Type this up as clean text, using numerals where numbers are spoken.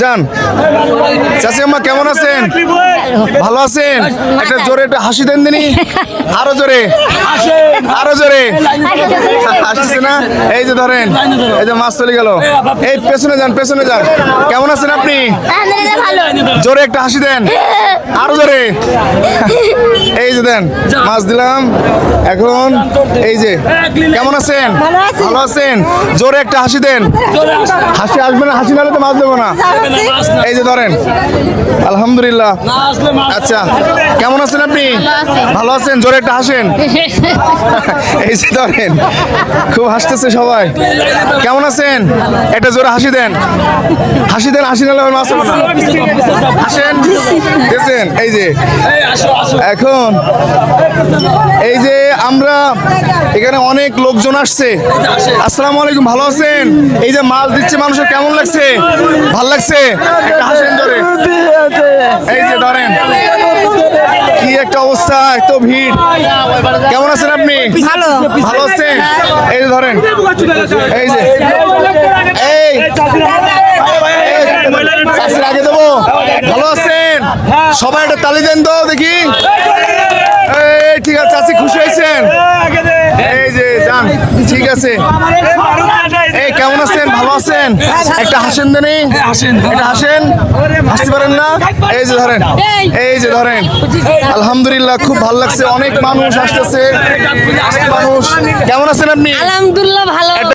জান চাচি আম্মা কেমন আছেন? ভালো আছেন? একটা জোরে একটা হাসি দেন দিনি, আরো জোরে, আরো জোরে হাসছে না? এই যে ধরেন, এই যে মাছ চলে গেল। এই পেছনে যান, পেছনে যান। কেমন আছেন আপনি? জোরে একটা হাসি দেন, আরো জোরে। এই যে দেন, মাছ দিলাম। এখন এই যে কেমন আছেন? ভালো আছেন? জোরে একটা হাসি দেন। হাসি আসবে না, হাসি নাহলে তো মাছ দেবো না। এই যে ধরেন, আলহামদুলিল্লাহ। আচ্ছা, কেমন আছেন আপনি? ভালো আছেন? জোরে একটা হাসেন। এই যে ধরেন, খুব হাসতেছে সবাই। কেমন আছেন? একটা জোরে হাসি দেন, হাসি দেন, হাসি নাহলে মাছ হবে না। হাসেন, দেখছেন? এই যে এখন এই যে আমরা এখানে অনেক লোকজন আসছে। আসসালামু আলাইকুম, ভালো আছেন? এই যে মাছ দিচ্ছে মানুষের, কেমন লাগছে? ভালো লাগছে? একটা হাসেন জোরে। এই যে ধরেন, কি একটা অবস্থা, এত ভিড়। কেমন আছেন আপনি? ভালো। ভালো আছেন? এই যে ধরেন, এই যে এই চাষির আগে দেবো। ভালো আছেন? সবাই একটা তালি দেন তো দেখি। এই ঠিক আছে, চাষি খুশি হয়েছেন? এই যে যান, ঠিক আছে। এই কেমন আছেন? ভালো আছেন? একটা হাসেন দেনি, একটা হাসেন। হাসতে পারেন না? এই যে ধরেন, এই যে ধরেন, আলহামদুলিল্লাহ খুব ভালো লাগছে। অনেক মানুষ আসতেছে, মানুষ। কেমন আছেন আপনি? আলহামদুলিল্লাহ ভালো।